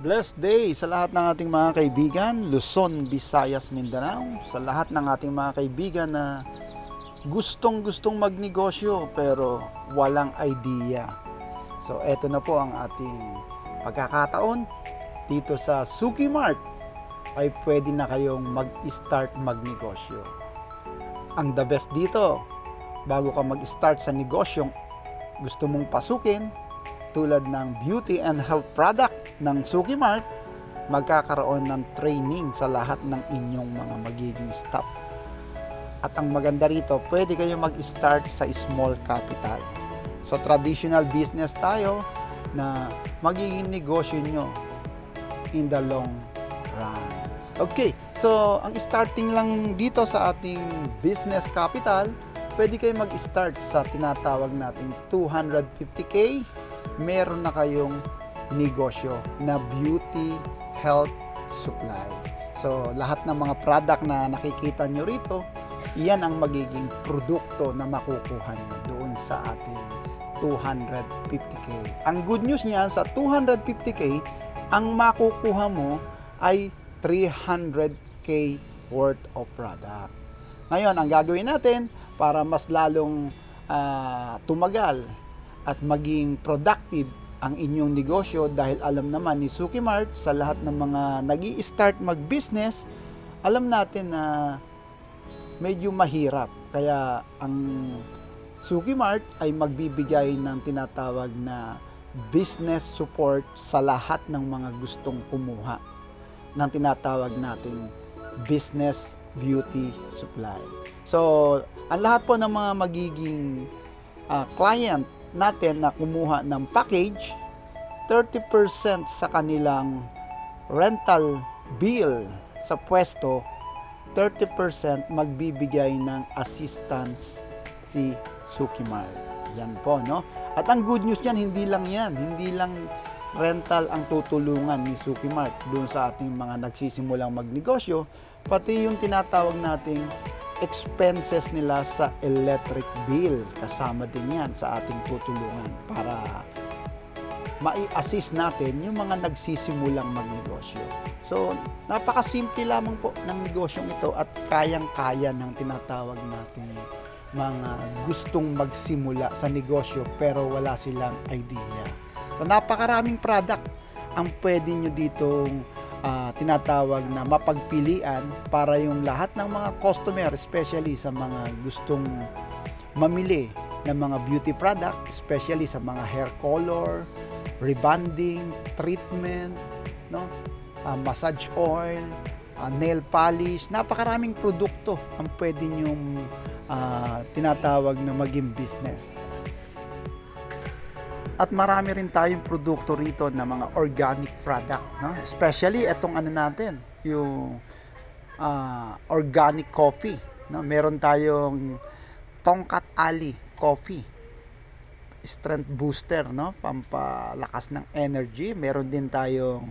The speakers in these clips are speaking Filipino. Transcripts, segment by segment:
Blessed day sa lahat ng ating mga kaibigan, Luzon, Visayas, Mindanao, sa lahat ng ating mga kaibigan na gustong-gustong magnegosyo pero walang idea. So eto na po ang ating pagkakataon dito sa Suki Mart ay pwede na kayong mag-start magnegosyo. Ang the best dito, bago ka mag-start sa negosyong gusto mong pasukin, tulad ng beauty and health product ng Suki Mart, magkakaroon ng training sa lahat ng inyong mga magiging staff. At ang maganda rito, pwede kayo mag-start sa small capital. So traditional business tayo na magiging negosyo nyo in the long run. Okay, so ang starting lang dito sa ating business capital, pwede kayo mag-start sa tinatawag nating 250k. Meron na kayong negosyo na beauty, health, supply. So, lahat ng mga product na nakikita nyo rito, iyan ang magiging produkto na makukuha nyo doon sa ating 250k. Ang good news niyan, sa 250k, ang makukuha mo ay 300k worth of product. Ngayon, ang gagawin natin para mas lalong tumagal at maging productive ang inyong negosyo, dahil alam naman ni Suki Mart sa lahat ng mga nag-i-start mag-business, alam natin na medyo mahirap. Kaya ang Suki Mart ay magbibigay ng tinatawag na business support sa lahat ng mga gustong kumuha ng tinatawag nating business beauty supply. So, ang lahat po ng mga magiging client natin na kumuha ng package, 30% sa kanilang rental bill sa pwesto, 30% magbibigay ng assistance si Suki Mart. Yan po, no? At ang good news niyan, hindi lang rental ang tutulungan ni Suki Mart doon sa ating mga nagsisimulang magnegosyo, pati yung tinatawag nating expenses nila sa electric bill, kasama din yan sa ating tutulungan para mai-assist natin yung mga nagsisimulang magnegosyo. So, napakasimple lamang po ng negosyong ito at kayang-kaya ng tinatawag natin mga gustong magsimula sa negosyo pero wala silang idea. So, napakaraming product ang pwede nyo ditong tinatawag na mapagpilian para yung lahat ng mga customer, especially sa mga gustong mamili ng mga beauty product, especially sa mga hair color, rebonding, treatment, no? Massage oil, nail polish, napakaraming produkto ang pwede nyong tinatawag na maging business. At marami rin tayong produkto rito na mga organic product, no? Especially itong natin, yung organic coffee, no? Meron tayong Tongkat Ali coffee, strength booster, no? Pampalakas ng energy. Meron din tayong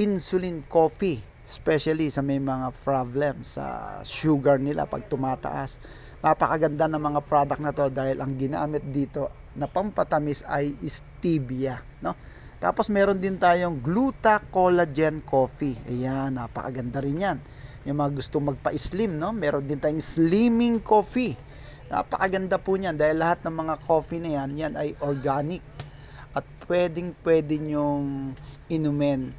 insulin coffee, especially sa may mga problem sa sugar nila pag tumataas. Napakaganda ng mga product na to dahil ang ginamit dito na pampatamis ay stevia, no? Tapos meron din tayong Gluta Collagen Coffee. Ayan, napakaganda rin yan. Yung mga gustong magpa-slim, no? Meron din tayong Slimming Coffee. Napakaganda po niyan dahil lahat ng mga coffee na yan ay organic at pwede nyong inumin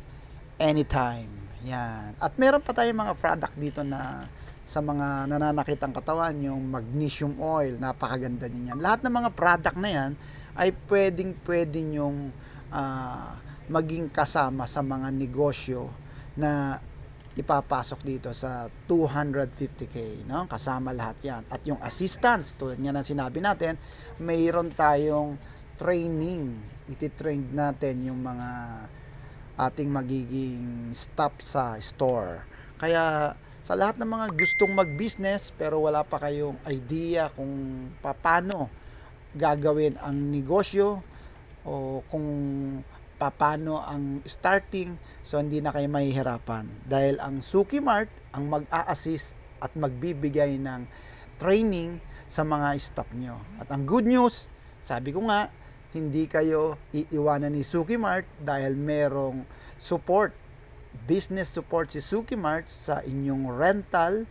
anytime. Yan. At meron pa tayong mga product dito na sa mga nananakitang katawan, yung magnesium oil, napakaganda din yan. Lahat ng mga product na yan ay pwede nyong maging kasama sa mga negosyo na ipapasok dito sa 250k, no? Kasama lahat yan. At yung assistance, tulad nga ng sinabi natin, mayroon tayong training. Iti-train natin yung mga ating magiging staff sa store. Kaya sa lahat ng mga gustong mag-business pero wala pa kayong idea kung paano gagawin ang negosyo o kung paano ang starting, so hindi na kayo mahihirapan dahil ang Suki Mart ang mag-a-assist at magbibigay ng training sa mga staff nyo. At ang good news, sabi ko nga, hindi kayo iiwanan ni Suki Mart dahil merong support, business support si Suki Mart sa inyong rental,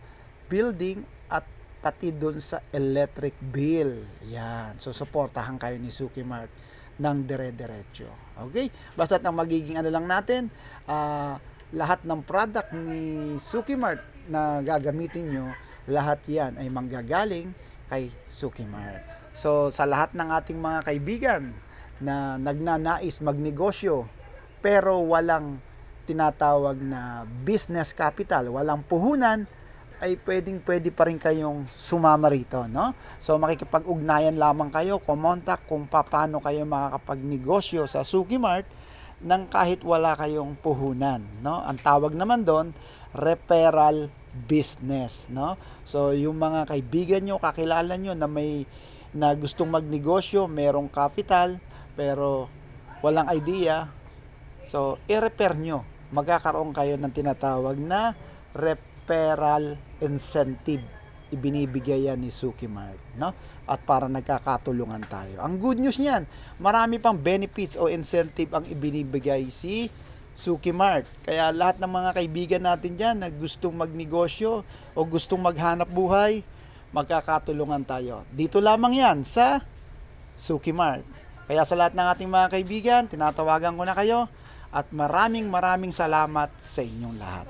building, at pati dun sa electric bill. Yan. So, supportahan kayo ni Suki Mart ng dire-diretso. Okay? Basta ang magiging ano lang natin, lahat ng product ni Suki Mart na gagamitin nyo, lahat yan ay manggagaling kay Suki Mart. So, sa lahat ng ating mga kaibigan na nagnanais magnegosyo pero walang tinatawag na business capital, walang puhunan, ay pwede pa rin kayong sumama rito, no? So, makikipag-ugnayan lamang kayo, kumontak kung paano kayo makakapagnegosyo sa Suki Mart nang kahit wala kayong puhunan, no? Ang tawag naman doon, referral business, no? So, yung mga kaibigan nyo, kakilala nyo na gustong magnegosyo, merong capital, pero walang idea, so, i-refer nyo. Magkakaroon kayo ng tinatawag na referral incentive. Ibinibigay yan ni Suki Mart, no? At para nagkakatulungan tayo. Ang good news niyan, marami pang benefits o incentive ang ibinibigay si Suki Mart. Kaya lahat ng mga kaibigan natin dyan na gustong magnegosyo o gustong maghanap buhay, magkakatulungan tayo. Dito lamang yan sa Suki Mart. Kaya sa lahat ng ating mga kaibigan, tinatawagan ko na kayo at maraming salamat sa inyong lahat.